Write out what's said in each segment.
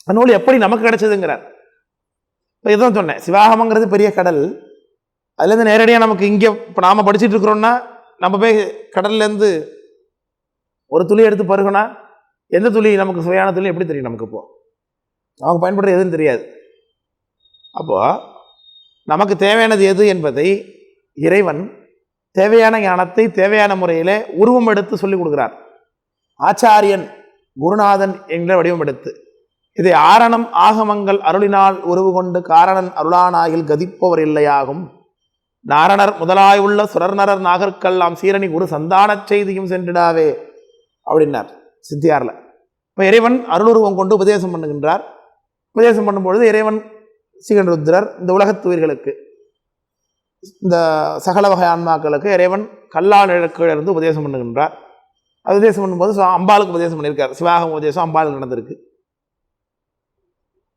அந்த நூல் எப்படி நமக்கு கிடைச்சதுங்கிறார். இப்போ இதுதான் சொன்னேன், சிவாகமங்கிறது பெரிய கடல். அதுலேருந்து நேரடியாக நமக்கு இங்கே இப்போ நாம் படிச்சுட்டு இருக்கிறோன்னா நம்ம போய் கடல்லேருந்து ஒரு துளி எடுத்து பருகுனா எந்த துளி நமக்கு சுவையான துளி எப்படி தெரியும் நமக்கு? இப்போது நமக்கு பயன்படுறது எதுன்னு தெரியாது. அப்போது நமக்கு தேவையானது எது என்பதை இறைவன் தேவையான ஞானத்தை தேவையான முறையில் உருவம் எடுத்து சொல்லிக் கொடுக்குறார். ஆச்சாரியன் குருநாதன் என்ற வடிவம் எடுத்து இதை ஆரணம் ஆகமங்கள் அருளினால் உருவு கொண்டு காரணன் அருளானாயில் கதிப்பவர் இல்லையாகும். நாரணர் முதலாயுள்ள சுரர்நரர் நாகர்கல்லாம் சீரணி குரு சந்தான செய்தியும் சென்றிடாவே அப்படின்னார் சித்தியாரில். இப்போ இறைவன் அருளுருவம் கொண்டு உபதேசம் பண்ணுகின்றார். உபதேசம் பண்ணும்பொழுது இறைவன் சீகன்ருத்ரர் இந்த உலகத்து உயிர்களுக்கு, இந்த சகல வகை ஆன்மாக்களுக்கு இறைவன் கல்லால் இழக்கிலிருந்து உபதேசம் பண்ணுகின்றார். அது உபதேசம் பண்ணும்போது அம்பாளுக்கு உபதேசம் பண்ணியிருக்கார். சிவாகம் உபதேசம் அம்பாளுக்கு நடந்திருக்கு,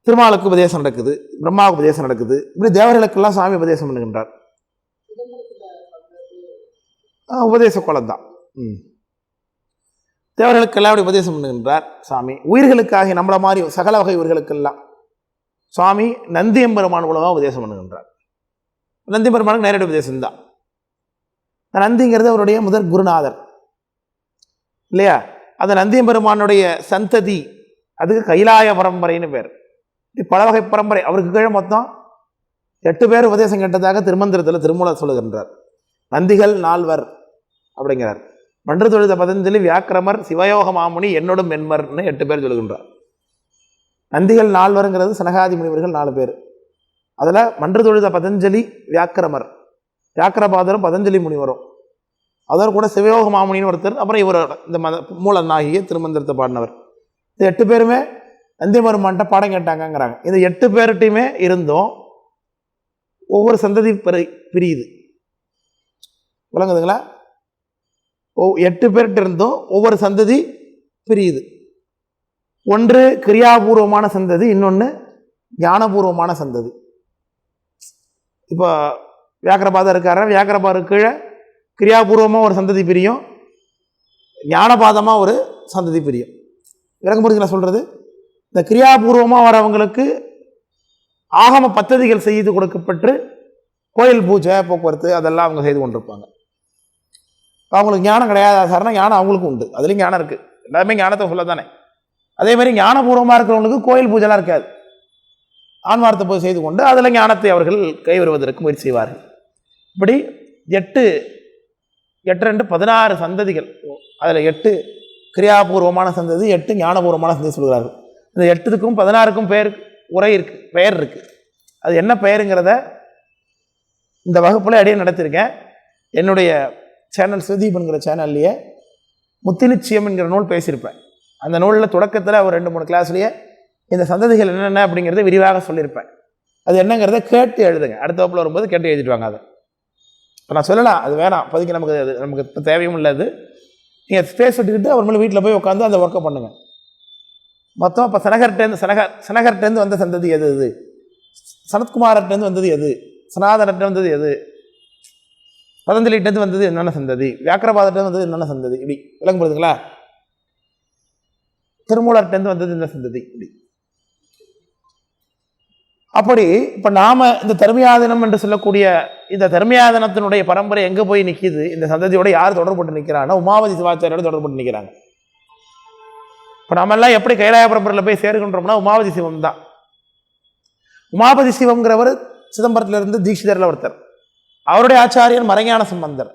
திருமாலுக்கு உபதேசம் நடக்குது, பிரம்மாவுக்கு உபதேசம் நடக்குது. இப்படி தேவர்களுக்கெல்லாம் சாமி உபதேசம் பண்ணுகின்றார். உபதேச கோலம் தான். தேவர்களுக்கெல்லாம் அப்படி உபதேசம் பண்ணுகின்றார் சாமி. உயிர்களுக்காக நம்மள மாதிரி சகல வகை உயிர்களுக்கெல்லாம் சுவாமி நந்தியம்பெருமான் மூலமாக உபதேசம் பண்ணுகின்றார். நந்தியம்பெருமானுக்கு நேரடி உபதேசம் தான். நந்திங்கிறது அவருடைய முதற் குருநாதர் இல்லையா? அந்த நந்தியம்பெருமானுடைய சந்ததி, அதுக்கு கைலாய பரம்பரைன்னு பேர். பல வகை பரம்பரை. அவருக்கு கீழே மொத்தம் 8 பேர் உபதேசம் கேட்டதாக திருமந்திரத்தில் திருமூலர் சொல்லுகின்றார். நந்திகள் 4 அப்படிங்கிறார். மன்று தொழுத பதஞ்சலி, வியாக்கிரமர், சிவயோக மாமுனி, என்னோடும் மென்மர்னு 8 பேர் சொல்லுகின்றார். நந்திகள் 4 சனகாதி முனிவர்கள் 4 பேர். அதில் மன்று தொழுத பதஞ்சலி வியாக்கிரமர், வியாக்கிரபாதரும் பதஞ்சலி முனிவரும், அதோடு கூட சிவயோக மாமுனின்னு ஒருத்தர், அப்புறம் இவர் இந்த மூலனாகிய திருமந்திரத்தை பாடினவர். இந்த 8 பேருமே நந்தியம்பெருமான்கிட்ட பாடம் கேட்டாங்கங்கிறாங்க. இந்த 8 பேர்கிட்டையுமே இருந்தும் ஒவ்வொரு சந்ததி பிரியுது. விளங்குதுங்களா? 8 பேர்கிட்ட இருந்தும் ஒவ்வொரு சந்ததி பிரியுது. ஒன்று கிரியாபூர்வமான சந்ததி, இன்னொன்று ஞானபூர்வமான சந்ததி. இப்போ வியாக்கிரபாதம் இருக்காரு, வியாக்கிரபாதம் கீழே கிரியாபூர்வமாக ஒரு சந்ததி பிரியும், ஞானபாதமாக ஒரு சந்ததி பிரியும். விளக்க முடியுங்களா சொல்கிறது? இந்த கிரியாபூர்வமாக வரவங்களுக்கு ஆகம பத்ததிகள் செய்து கொடுக்கப்பட்டு கோயில் பூஜை போக்குவரத்து அதெல்லாம் அவங்க செய்து கொண்டிருப்பாங்க. அவங்களுக்கு ஞானம் கிடையாது சார்னா ஞானம் அவங்களுக்கும் உண்டு, அதுலேயும் ஞானம் இருக்குது. எல்லாருமே ஞானத்தை சொல்ல தானே. அதே மாதிரி ஞானபூர்வமாக இருக்கிறவங்களுக்கு கோயில் பூஜைலாம் இருக்காது. ஆன்மார்த்த பூஜை செய்து கொண்டு அதில் ஞானத்தை அவர்கள் கைவருவதற்கு முயற்சி செய்வார்கள். இப்படி 8 2 16 சந்ததிகள். அதில் 8 கிரியாபூர்வமான சந்ததி, 8 ஞானபூர்வமான சந்ததி சொல்கிறார்கள். இந்த 8க்கும் 16க்கும் பெயர் இருக்குது. அது என்ன பெயருங்கிறத இந்த வகுப்பில் அடியே நடத்தியிருக்கேன். என்னுடைய சேனல் சுதீப்ங்கிற சேனல்லையே முத்திநிச்சயம் என்கிற நூல் பேசியிருப்பேன். அந்த நூலில் தொடக்கத்தில் ஒரு 2-3 கிளாஸ்லேயே இந்த சந்ததிகள் என்னென்ன அப்படிங்கிறத விரிவாக சொல்லியிருப்பேன். அது என்னங்கிறத கேட்டு எழுதுங்க. அடுத்த வகுப்பில் வரும்போது கேட்டு எழுதிட்டு அதை இப்போ நான் சொல்லலாம், அது வேணாம் இப்போதைக்கு, நமக்கு இப்போ தேவையும் இல்லை. அது நீங்கள் ஸ்பேஸ் விட்டுக்கிட்டு அவர் மேலே வீட்டில் போய் உட்காந்து அந்த ஒர்க்கை பண்ணுங்கள். மொத்தம் இப்போ சனகர்ட்டேருந்து வந்த சந்ததி எது? இது சனத்குமார்ட்டேருந்து வந்தது எது? சனாதனர்கிட்ட வந்தது எது? பதஞ்சலிகிட்டேருந்து வந்தது என்னென்ன சந்ததி? வியாக்கிரபாதர்கிட்ட வந்தது என்னென்ன சந்ததி? இப்படி விளங்குறதுங்களா? திருமூலர்கிட்டேருந்து வந்தது என்ன சந்ததி? இப்படி அப்படி இப்போ நாம் இந்த தர்மயாதனம் என்று சொல்லக்கூடிய இந்த தர்மயாதனத்தினுடைய பரம்பரை எங்கே போய் நிற்கிது? இந்த சந்ததியோட யார் தொடர்பட்டு நிற்கிறாங்கன்னா உமாவதி சிவாச்சாரியோட தொடர்பட்டு நிற்கிறாங்க. இப்போ நாமெல்லாம் எப்படி கைலாய பரம்பரையில் போய் சேர்க்கின்றோம்னா உமாவதி சிவம் தான். உமாபதி சிவம்ங்கிறவர் சிதம்பரத்திலிருந்து தீட்சிதரில் ஒருத்தர். அவருடைய ஆச்சாரியன் மறைஞான சம்பந்தர்.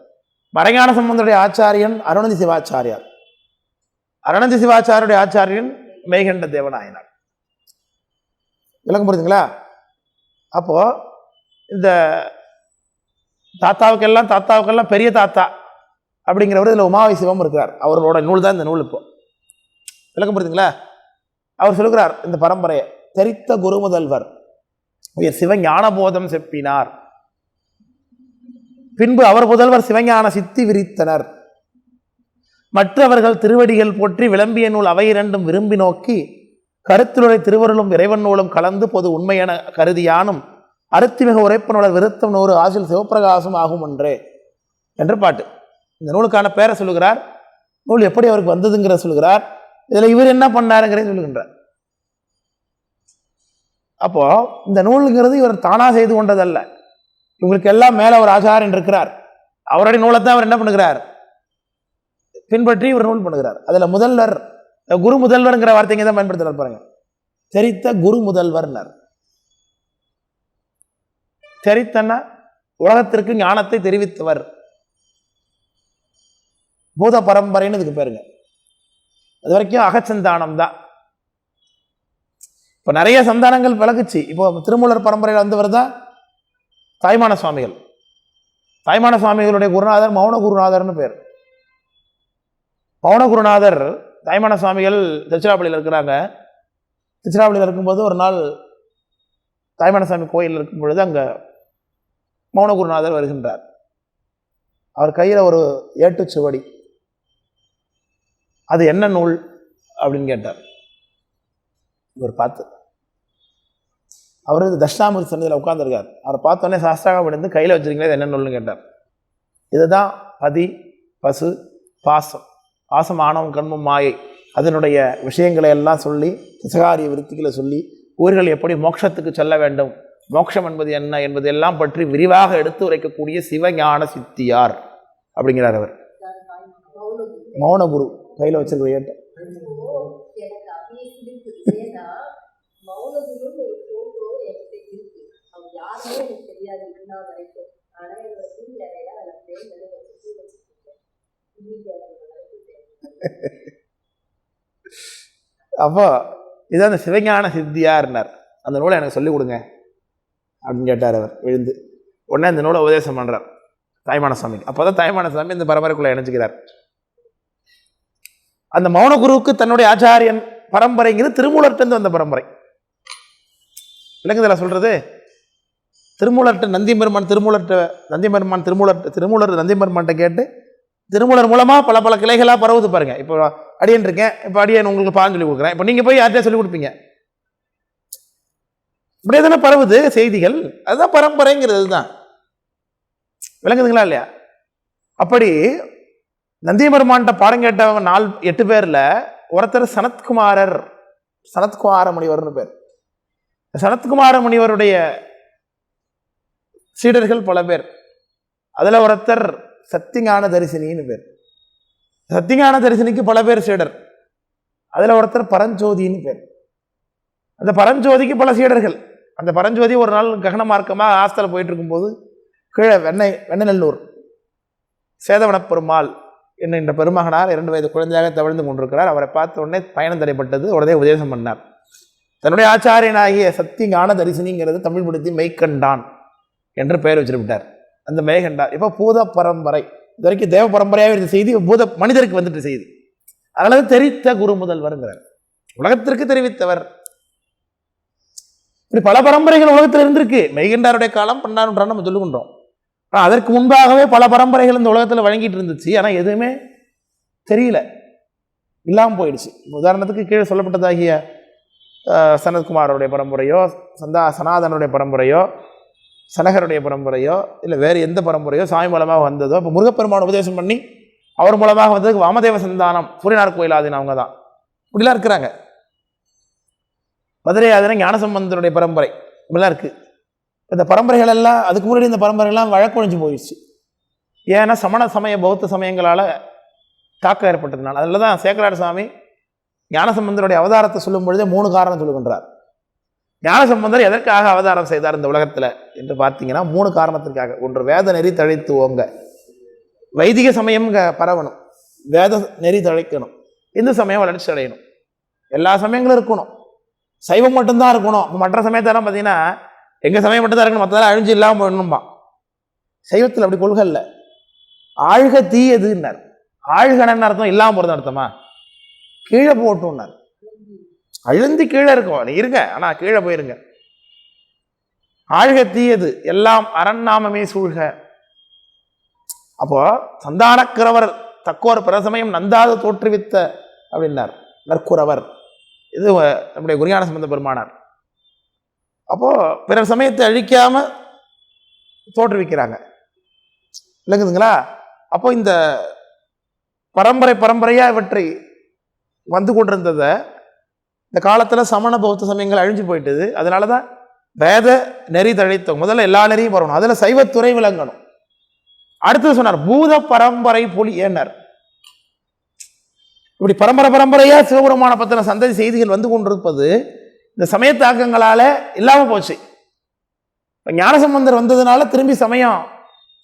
மறைஞான சம்பந்தருடைய ஆச்சாரியன் அருணந்தி சிவாச்சாரியார். அருணந்தி சிவாச்சாரியுடைய ஆச்சாரியன் மேகண்ட தேவநாயனார். விளக்கம் புரியுதுங்களா? அப்போது இந்த தாத்தாவுக்கெல்லாம் பெரிய தாத்தா அப்படிங்கிறவர் இதில் உமாவை சிவம் இருக்கிறார். அவர்களோட நூல் தான் இந்த நூல். இப்போ விளக்கம் புரியுதுங்களா? அவர் சொல்லுகிறார், இந்த பரம்பரையை தெரித்த குரு முதல்வர் சிவஞானபோதம் செப்பினார். பின்பு அவர் புதல்வர் சிவஞான சித்தி விரித்தனர். மற்றவர்கள் திருவடிகள் போற்றி விளம்பிய நூல் அவை இரண்டும் விரும்பி நோக்கி கருத்துரை திருவருளும் இறைவன் நூலும் கலந்து பொது உண்மையென கருதியானும் அருத்திமிக உரைப்பனோட விருத்தம் 100 ஆசில் சிவப்பிரகாசம் ஆகும் ஒன்றே என்று பாட்டு. இந்த நூலுக்கான பேரை சொல்லுகிறார். நூல் எப்படி அவருக்கு வந்ததுங்கிற சொல்லுகிறார். இதில் இவர் என்ன பண்ணாருங்கிறத சொல்லுகின்றார். அப்போது இந்த நூலுங்கிறது இவர் தானாக செய்து கொண்டதல்ல. இவங்களுக்கு எல்லாம் மேலே ஒரு ஆச்சாரியன் இருக்கிறார். அவருடைய நூலை தான் அவர் என்ன பண்ணுகிறார், பின்பற்றி இவர் நூல் பண்ணுகிறார். அதில் முதல்வர், குரு முதல்வர்ங்கிற வார்த்தைங்க தான் பயன்படுத்துகிறார் பாருங்க. தெரித்த குரு முதல்வர்னார். தெரித்தன்னா உலகத்திற்கு ஞானத்தை தெரிவித்தவர். பூத பரம்பரைன்னு இதுக்கு பேருங்க. அது வரைக்கும் அகச்சந்தானம் தான். இப்போ நிறைய சந்தானங்கள் விளக்குச்சு. இப்போ திருமூலர் பரம்பரையில் வந்தவர் தான் தாய்மான சுவாமிகள். தாய்மான சுவாமிகளுடைய குருநாதர் மௌன குருநாதர்னு பேர். மௌன குருநாதர் தாய்மான சுவாமிகள் திருச்சிராப்பள்ளியில் இருக்கிறாங்க. திருச்சிராப்பள்ளியில் இருக்கும்போது ஒரு நாள் தாய்மான சுவாமி கோயில் இருக்கும் பொழுது அங்கே மௌன குருநாதர் வருகின்றார். அவர் கையில் ஒரு ஏட்டுச்சுவடி. அது என்ன நூல் அப்படின்னு கேட்டார். இவர் பார்த்து, அவர் தட்சிணாமூர்த்தி சன்னதியில் உட்கார்ந்துருக்கார். அவரை பார்த்தோன்னே சாஸ்திராக விழுந்து கையில் வச்சிருக்கீங்களே என்ன நூல்னு கேட்டார். இதுதான் பதி, பசு, பாசம். பாசம் ஆணவம் கண்மம் மாயை, அதனுடைய விஷயங்களை எல்லாம் சொல்லி, சகாரிய விருத்திகளை சொல்லி, ஊர்கள் எப்படி மோட்சத்துக்கு செல்ல வேண்டும், மோட்சம் என்பது என்ன என்பது எல்லாம் பற்றி விரிவாக எடுத்து உரைக்கக்கூடிய சிவஞான சித்தியார் அப்படிங்கிறார் அவர். மௌனகுரு கையில் வச்சிருக்கிற ஏட்ட. அப்போ இதான் அந்த சிவஞான சித்தியார்னார். அந்த நூலை எனக்கு சொல்லிக் கொடுங்க அப்படின்னு கேட்டார் அவர் எழுந்து. உடனே அந்த நூலை உபதேசம் பண்ணுறார் தாய்மான சுவாமிக்கு. அப்போ தான் தாய்மான சுவாமி இந்த பரம்பரைக்குள்ளே இணைச்சிக்கிறார். அந்த மௌனகுருவுக்கு தன்னுடைய ஆச்சாரியன் பரம்பரைங்கிறது திருமூலர்கிட்ட வந்த பரம்பரை. விளங்குதல சொல்றது. திருமூலர்கிட்ட நந்திபெருமான், திருமூலர் நந்திபெருமான்கிட்ட கேட்டு திருமூலர் மூலமாக பல பல கிளைகளாக பரவுது பாருங்க. இப்போ அடியன் இருக்கேன், இப்போ அடியன் உங்களுக்கு பாடம் சொல்லி கொடுக்குறேன், இப்போ நீங்கள் போய் யார்கிட்ட சொல்லி கொடுப்பீங்க. இப்படியே தானே பரவுது செய்திகள். அதுதான் பரம்பரைங்கிறது தான். விளங்குதுங்களா இல்லையா? அப்படி நந்திபெருமான்கிட்ட பாடம் கேட்டவங்க 8 பேரில் ஒருத்தர் சனத்குமார முனிவர்னு பேர். சனத்குமார முனிவருடைய சீடர்கள் பல பேர். அதில் ஒருத்தர் சத்தியஞான தரிசினின்னு பேர். சத்தியஞான தரிசினிக்கு பல பேர் சீடர். அதில் ஒருத்தர் பரஞ்சோதின்னு பேர். அந்த பரஞ்சோதிக்கு பல சீடர்கள். அந்த பரஞ்சோதி ஒரு நாள் ககன மார்க்கமாக ஆஸ்தல போயிட்டு இருக்கும்போது கீழே வெண்ணநல்லூர் சேதவனப்பெருமாள் என்கின்ற பெருமகனார் 2 வயது குழந்தையாக தவழ்ந்து கொண்டிருக்கிறார். அவரை பார்த்த உடனே பயணம் தடைப்பட்டது. உடனே உபதேசம் பண்ணார். தன்னுடைய ஆச்சாரியனாகிய சத்தியஞான தரிசினிங்கிறது தமிழ் படுத்தி மெய்கண்டான் என்று பெயர் வச்சிருப்பிட்டார். அந்த மெய்கண்டான் இப்போ பூத பரம்பரை. இது வரைக்கும் தேவ பரம்பரையாக இருந்த செய்தி பூத மனிதருக்கு வந்துட்டு செய்தி. அதனால தெரித்த குரு முதல்வருங்கிறார். உலகத்திற்கு தெரிவித்தவர். இப்படி பல பரம்பரைகள் உலகத்தில் இருந்திருக்கு. மெய்கண்டாருடைய காலம் 12ஆம் நூற்றாண்டு நம்ம சொல்லுகின்றோம். ஆனால் அதற்கு முன்பாகவே பல பரம்பரைகள் இந்த உலகத்தில் வழங்கிட்டு இருந்துச்சு. ஆனால் எதுவுமே தெரியல, இல்லாமல் போயிடுச்சு. உதாரணத்துக்கு கீழே சொல்லப்பட்டதாகிய சனத்குமாரோடைய பரம்பரையோ, சனாதனுடைய பரம்பரையோ, சனகருடைய பரம்பரையோ, இல்லை வேறு எந்த பரம்பரையோ சாமி மூலமாக வந்ததோ, இப்போ முருகப்பெருமான் உபதேசம் பண்ணி அவர் மூலமாக வந்ததுக்கு வாமதேவ சந்தானம் சூரியனார் கோயில் ஆதீனம் அவங்க தான். இப்படிலாம் இருக்கிறாங்க. மதுரை ஆதீனம் ஞானசம்பந்தனுடைய பரம்பரை இப்படிலாம் இருக்குது. இந்த பரம்பரைகள் எல்லாம் அதுக்கு முன்னாடி இந்த பரம்பரைகள்லாம் வழக்கொழிஞ்சு போயிடுச்சு. ஏன்னா சமண சமய பௌத்த சமயங்களால் தாக்கம் ஏற்பட்டதுனால. அதில் தான் சேக்கலார் சாமி ஞானசம்பந்தனுடைய அவதாரத்தை சொல்லும் பொழுதே 3 காரணம் சொல்லுகின்றார். ஞானசம்பந்தர் எதற்காக அவதாரம் செய்தார் இந்த உலகத்தில் என்று பார்த்தீங்கன்னா 3 காரணத்திற்காக. ஒன்று, வேத நெறி தழைத்து ஓங்க. வைதிக சமயம் பரவணும், வேத நெறி தழைக்கணும், இந்து சமயம் வளர்ச்சி அடையணும், எல்லா சமயங்களும் இருக்கணும், சைவம் மட்டும்தான் இருக்கணும். இப்போ மற்ற சமயத்தெல்லாம் பார்த்தீங்கன்னா எங்கள் சமயம் மட்டும்தான் இருக்கணும், மற்றதெல்லாம் அழிஞ்சு இல்லாமல் போயிடணும்பா. சைவத்தில் அப்படி கொள்கை இல்லை. ஆழ்க தீயதுன்னார். ஆழ்கணன்னு அர்த்தம் இல்லாமல் போகிறது அர்த்தமா? கீழே போட்டுன்னார். அழுந்தி கீழே இருக்கும், நீ இருங்க, ஆனால் கீழே போயிருங்க. ஆழ்க தீயது எல்லாம் அரண்நாமமே சூழ்க. அப்போ சந்தானக்கிறவர் தக்கோர் பிரசமயம் நந்தாது தோற்றுவித்த அப்படின்னார் நற்குறவர். இது நம்முடைய குருஞான சம்பந்த பெருமானார். அப்போ பிறர் சமயத்தை அழிக்காம தோற்றுவிக்கிறாங்க. இல்லைங்குதுங்களா? அப்போ இந்த பரம்பரையா இவற்றை வந்து கொண்டிருந்ததை இந்த காலத்தில் சமண பௌத்த சமயங்கள் அழிஞ்சு போயிட்டுது. அதனால தான் வேத நெறி தழைத்தோம். முதல்ல எல்லா நெறியும் வரணும், அதில் சைவத்துறை விளங்கணும். அடுத்தது சொன்னார் பூத பரம்பரை பொலி ஏன்னார். இப்படி பரம்பரையாக சிவபெருமான பத்தின சந்ததி செய்திகள் வந்து கொண்டிருப்பது இந்த சமய தாக்கங்களால் இல்லாமல் போச்சு. இப்போ ஞானசம்பந்தர் வந்ததுனால திரும்பி சமயம்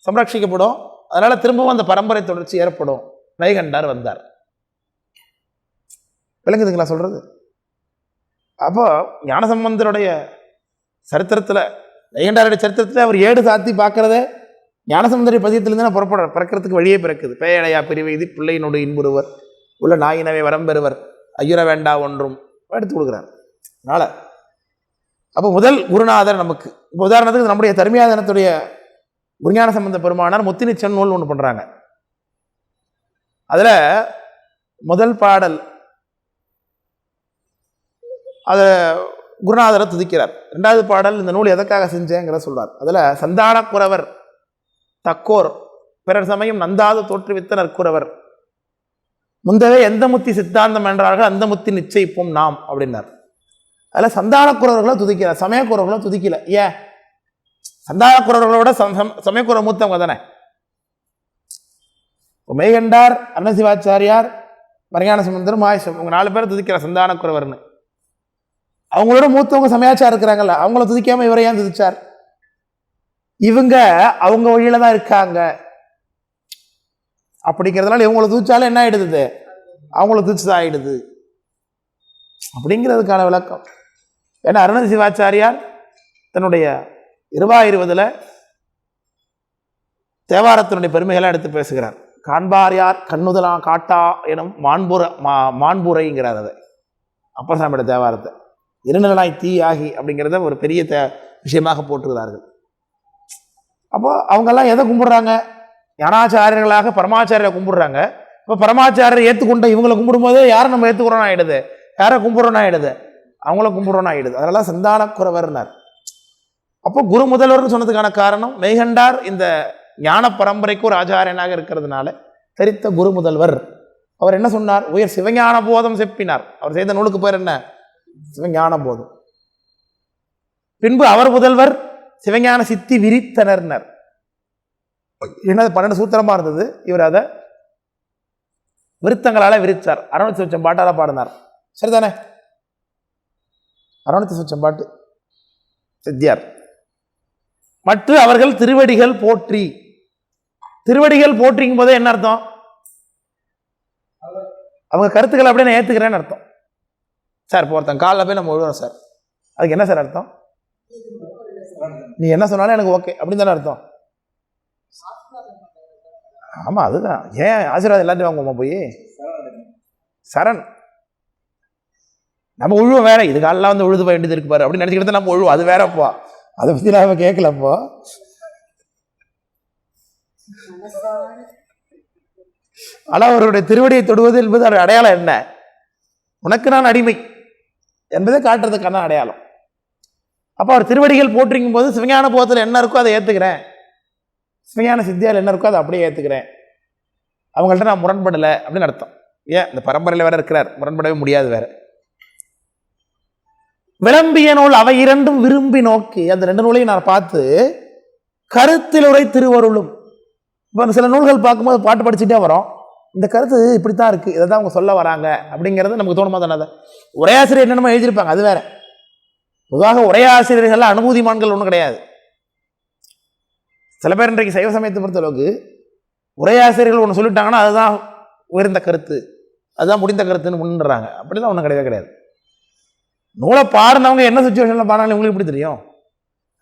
சம்ரட்சிக்கப்படும். அதனால் திரும்பவும் அந்த பரம்பரை தொடர்ச்சி ஏற்படும். மெய்கண்டார் வந்தார். விளங்குதுங்களா சொல்கிறது? அப்போ ஞானசம்பந்தருடைய சரித்திரத்தில், மெய்கண்டாருடைய சரித்திரத்தில் அவர் ஏடு சாத்தி பார்க்குறத ஞானசம்பந்தருடைய பதியத்திலிருந்து நான் புறப்படுற பிறக்கிறதுக்கு வழியே பிறக்குது. பேயடையா பிரிவெய்தி பிள்ளையினோடு இன்புறுவர் உள்ள நாயினவை வரம்பெறுவர் ஐயுற வேண்டா ஒன்றும் எடுத்து கொடுக்குறார். அதனால் அப்போ முதல் குருநாதர் நமக்கு, இப்போ உதாரணத்துக்கு நம்முடைய தர்மியாதனத்துடைய குருஞான சம்பந்த பெருமானார் முத்தினிச்சன் நூல் ஒன்று பண்ணுறாங்க. அதில் முதல் பாடல் அதை குருநாதரை துதிக்கிறார். ரெண்டாவது பாடல் இந்த நூல் எதற்காக செஞ்சேங்கிற சொல்றார். அதில் சந்தான குறவர் தக்கோர் பிறர் சமயம் நந்தாது தோற்றுவித்த நற்குறவர் முந்தவே எந்த முத்தி சித்தாந்தம் என்றார்கள் அந்த முத்தி நிச்சயிப்போம் நாம் அப்படின்னார். அதில் சந்தான குறவர்களை துதிக்கிறார், சமயக்குறவர்களை துதிக்கல. ஏன்? சந்தான குறவர்களோட சமயக்குற மூத்தவங்க தானே. மெய்கண்டார், அருணசிவாச்சாரியார், மறைஞான சம்பந்தர், மாயசம், உங்க 4 பேரை துதிக்கிறார் சந்தான குறவர்னு. அவங்களோட மூத்தவங்க சமயாச்சாரம் இருக்கிறாங்கல்ல, அவங்கள துதிக்காம இவரை ஏன் துதிச்சார்? இவங்க அவங்க வழியில தான் இருக்காங்க அப்படிங்கிறதுனால இவங்களை துதிச்சாலும் என்ன ஆயிடுது? அவங்கள துதிச்சுதான் ஆயிடுது அப்படிங்கிறதுக்கான விளக்கம். ஏன்னா அருண சிவாச்சாரியார் தன்னுடைய 2020 தேவாரத்தினுடைய பெருமைகளை எடுத்து பேசுகிறார். காண்பார் யார் கண்ணுதலா காட்டா எனும் மாண்புரைங்கிறார். அதை அப்பர் சாமியோட தேவாரத்தை இருநிலாய் தீ ஆகி அப்படிங்கிறத ஒரு பெரிய விஷயமாக போட்டுகிறார்கள். அப்போ அவங்கெல்லாம் எதை கும்பிடுறாங்க? ஞானாச்சாரியர்களாக பரமாச்சாரியரை கும்பிடுறாங்க. இப்போ பரமாச்சாரியரை ஏற்றுக்கொண்ட இவங்களை கும்பிடும்போது யாரை நம்ம ஏற்றுக்கிறோன்னா ஆயிடுது, யாரை கும்பிட்றோன்னா ஆயிடுது, அவங்கள கும்பிட்றோன்னா ஆயிடுது. அதனால சந்தான குறவர்னார். அப்போ குரு முதல்வர்னு சொன்னதுக்கான காரணம் மெய்கண்டார் இந்த ஞான பரம்பரைக்கு ஒரு ஆச்சாரியனாக இருக்கிறதுனால தெரித்த குரு முதல்வர். அவர் என்ன சொன்னார்? உயர் சிவஞான போதம் செப்பினார். அவர் செய்த நூலுக்கு பேர் என்ன? சிவஞான போதம். பின்பு அவர் முதல்வர் சிவஞான சித்தி விரித்தனர். என்ன 12 சூத்திரமா இருந்தது, இவர் அதை விருத்தங்களால விரித்தார். 600 சொச்சம் பாட்டால பாடினார். சரிதானே? 600 சொச்சம் பாட்டு சித்தியார். மற்ற அவர்கள் திருவடிகள் போற்றி. திருவடிகள் போற்றிங்கும் போதே என்ன அர்த்தம்? அவங்க கருத்துக்களை அப்படியே நான் ஏத்துக்கிறேன்னு அர்த்தம். சார் போர்த்தன் காலில் போய் நம்ம விழுவோம் சார், அதுக்கு என்ன சார் அர்த்தம்? நீ என்ன சொன்னாலும் எனக்கு ஓகே அப்படின்னு தானே அர்த்தம். ஆமா, அதுதான். ஏன் ஆசீர்வாதம் எல்லாத்தையும் வாங்குவோமா போய்? சரண். நம்ம உழுவோம் வேற, இது காலெல்லாம் வந்து உழுது போய் வேண்டியது இருக்கு பாரு அப்படின்னு நினைச்சுக்கிட்டு நம்ம உழுவோம், அது வேறப்போ. அதை பத்தி நாம கேட்கலப்போ. ஆனா அவருடைய திருவடியை தொடுவது என்பது ஒரு அடையாளம். என்ன? உனக்கு நான் அடிமை என்பதை காட்டுறதுக்கான அடையாளம். அப்போ அவர் திருவடிகள் போற்றிங்கும் போது சிவஞான போதத்தில் என்ன இருக்கோ அதை ஏற்றுக்கிறேன், சிவஞான சித்தியால் என்ன இருக்கோ அதை அப்படியே ஏற்றுக்கிறேன், அவங்கள்ட்ட நான் முரண்படலை அப்படின்னு அர்த்தம். ஏன்? இந்த பரம்பரையில் வேற இருக்கிறார், முரண்படவே முடியாது வேற. விளம்பிய நூல் அவை இரண்டும் விரும்பி நோக்கி, அந்த 2 நூலையும் நான் பார்த்து கருத்தில் உரை திருவருளும். இப்போ சில நூல்கள் பார்க்கும்போது பாட்டு படிச்சுட்டே வரோம், இந்த கருத்து இப்படித்தான் இருக்கு, இதை தான் அவங்க சொல்ல வராங்க அப்படிங்கிறது நமக்கு தோணுமா தானே? உரையாசிரியர் என்னென்னமோ எழுதியிருப்பாங்க, அது வேற. பொதுவாக உரையாசிரியர்கள் அனுபூதிமான்கள் ஒன்றும் கிடையாது. சில பேர் இன்றைக்கு சைவ சமயத்தை பொறுத்தளவுக்கு உரையாசிரியர்கள் ஒன்று சொல்லிட்டாங்கன்னா அதுதான் உயர்ந்த கருத்து, அதுதான் முடிந்த கருத்துன்னு முன்னுறாங்க. அப்படிலாம் ஒன்றும் கிடையவே கிடையாது. நூலை பாருனவங்க என்ன சுச்சுவேஷனில் பாருனாலும் உங்களுக்கு எப்படி தெரியும்?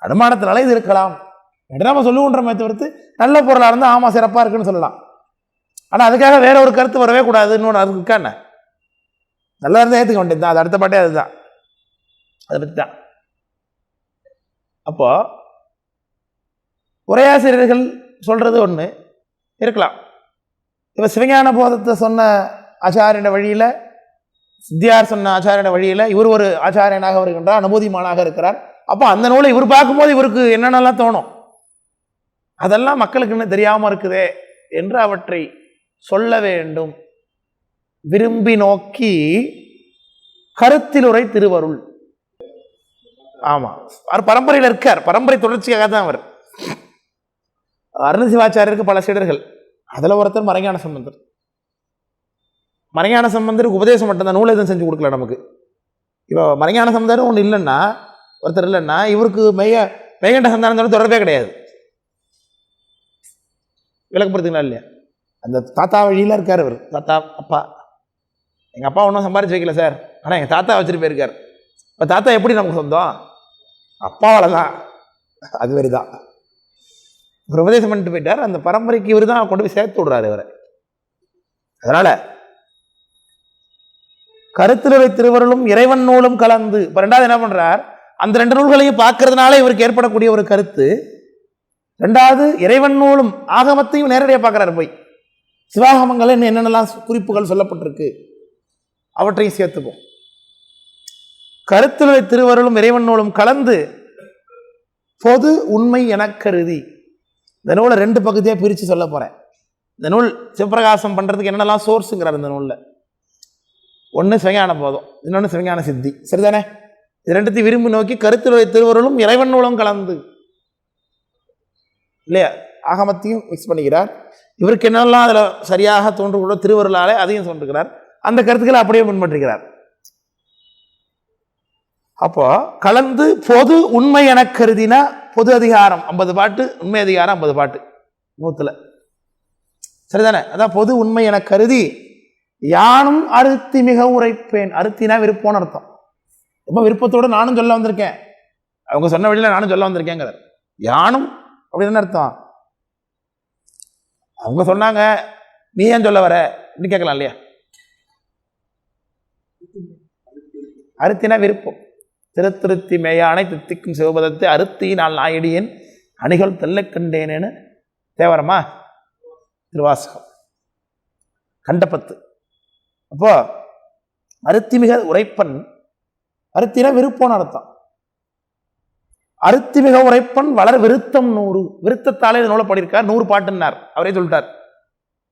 அனுமானத்தினால இது இருக்கலாம் நம்ம சொல்லுவோன்றமே தவிர்த்து நல்ல பொருளாக இருந்தால் ஆமாம் சிறப்பாக இருக்குன்னு சொல்லலாம். ஆனால் அதுக்காக வேற ஒரு கருத்து வரவே கூடாதுன்னு ஒன்று அதுக்கு இருக்கா என்ன? நல்லா இருந்தால் ஏற்றுக்க வேண்டியது தான். அது அடுத்த பாட்டே அதுதான், அதை பற்றி தான். அப்போ உரையாசிரியர்கள் சொல்றது ஒன்று இருக்கலாம். இப்போ சிவஞான போதத்தை சொன்ன ஆச்சாரியன வழியில், சித்தியார் சொன்ன ஆச்சாரியன வழியில் இவர் ஒரு ஆச்சாரியனாக வருகின்றார், அனுபூதிமானாக இருக்கிறார். அப்போ அந்த நூலை இவர் பார்க்கும்போது இவருக்கு என்னென்னலாம் தோணும், அதெல்லாம் மக்களுக்கு இன்னும் தெரியாமல் இருக்குதே என்று அவற்றை சொல்ல வேண்டும். விரும்பி நோக்கி கருத்திலுரை திருவருள். ஆமாம், அவர் பரம்பரையில் இருக்கார், பரம்பரை தொடர்ச்சியாக தான் அவர். அருண சிவாச்சாரியருக்கு பல சீடர்கள், அதில் ஒருத்தர் மறைஞான சம்பந்தர். மறைஞான சம்பந்தருக்கு உபதேசம் மட்டும்தான், நூல் எதுவும் செஞ்சு கொடுக்கல நமக்கு. இப்போ மறைஞான சம்பந்தர் ஒன்று இல்லைன்னா, ஒருத்தர் இல்லைன்னா இவருக்கு மெய்கண்ட சந்தானத்தோட தொடர்பே கிடையாது. விளக்கப்படுத்துங்களா இல்லையா? அந்த தாத்தா வழியில் இருக்கார் அவர். தாத்தா அப்பா, எங்கள் அப்பா ஒன்றும் சம்பாரிச்சு வைக்கல சார், ஆனால் எங்கள் தாத்தா வச்சுட்டு போயிருக்கார். இப்போ தாத்தா எப்படி நமக்கு சொந்தம்? அப்பாவால் தான். அது மாதிரி தான் ஒரு உபதேசம் பண்ணிட்டு போயிட்டார். அந்த பரம்பரைக்கு இவர் தான் கொண்டு போய் சேர்த்து விடுறாரு இவரை. அதனால கருத்திலுரை திருவருளும் இறைவன் நூலும் கலந்து. இப்போ ரெண்டாவது என்ன பண்றார்? அந்த ரெண்டு நூல்களையும் பார்க்கறதுனால இவருக்கு ஏற்படக்கூடிய ஒரு கருத்து. ரெண்டாவது இறைவன் நூலும் ஆகமத்தையும் நேரடியாக பார்க்குறாரு. போய் சிவாகமங்கள் என்னென்னலாம் குறிப்புகள் சொல்லப்பட்டிருக்கு அவற்றையும் சேர்த்துப்போம். கருத்திலுரை திருவருளும் இறைவன் நூலும் கலந்து பொது உண்மை என கருதி. இந்த நூலை ரெண்டு பகுதியாக பிரித்து சொல்ல போகிறேன். இந்த நூல் சிவபிரகாசம் பண்ணுறதுக்கு என்னென்னலாம் சோர்ஸுங்கிறார் இந்த நூலில். ஒன்று சிவஞான போதம், இன்னொன்று சிவஞான சித்தி. சரிதானே? இது ரெண்டுத்தையும் விரும்பி நோக்கி கருத்திலுரை திருவருளும் இறைவன் நூலும் கலந்து இல்லையா, ஆகமத்தையும் மிக்ஸ் பண்ணிக்கிறார். இவருக்கு என்னெல்லாம் அதில் சரியாக தோன்றுகிறோ திருவருளாலே அதையும் சொல்லிருக்கிறார். அந்த கருத்துக்களை அப்படியே பின்பற்றுகிறார். அப்போ கலந்து பொது உண்மை என கருதினா, பொது அதிகாரம் 50 பாட்டு, உண்மை அதிகாரம் 50 பாட்டு 100. சரிதானே? அதான் பொது உண்மை என கருதி யானும் அருத்தி மிக உரைப்பேன். அருத்தினா விருப்பம்னு அர்த்தம். ரொம்ப விருப்பத்தோடு நானும் சொல்ல வந்திருக்கேன், அவங்க சொன்ன வழியில் நானும் சொல்ல வந்திருக்கேங்கிறார். யானும் அப்படின்னு அர்த்தம். அவங்க சொன்னாங்க, நீ ஏன் சொல்ல வர அப்படின்னு கேட்கலாம் இல்லையா? அருத்தினா விருப்பம். திருத்திருத்தி மேயானை தித்திக்கும் சிவபதத்தை அருத்தி நான் நாயடியேன் அணிகள் தெல்லை கண்டேனேன்னு தேவரமா திருவாசகம் கண்டபத்து. அப்போ அருத்தி மிக உரைப்பன், அருத்தினா விருப்பம்னு அர்த்தம். அருத்தி மிக உரைப்பன் வளர் விருத்தம் 100. விருத்தத்தாலே இது நூலை பாடியிருக்கார். 100 பாட்டுன்னார், அவரே சொல்லிட்டார்.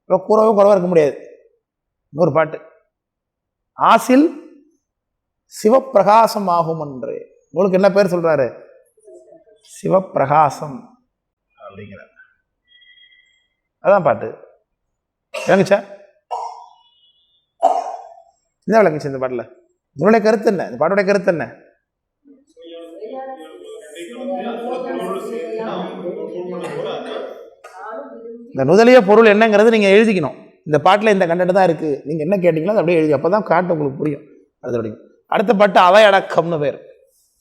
இப்போ கூறவும் குறவாக இருக்க முடியாது. 100 பாட்டு. ஆசில் சிவப்பிரகாசம் ஆகும் என்று. உங்களுக்கு என்ன பேர் சொல்றாரு? சிவப்பிரகாசம் அப்படிங்கிறார். அதான் பாட்டு. விளங்குச்சா? என்ன விளங்குச்சு இந்த பாட்டில்? இதனுடைய கருத்து என்ன? இந்த பாட்டுடைய கருத்து என்ன? இந்த நுதலிய பொருள் என்னங்கிறது நீங்க எழுதிக்கணும். இந்த பாட்டில் இந்த கண்டென்ட் தான் இருக்கு, நீங்க என்ன கேட்டீங்களோ அப்படியே எழுதி, அப்பதான் காட்டு உங்களுக்கு புரியும். அடுத்த பாட்டு அவை அடக்கம்னு பேர்.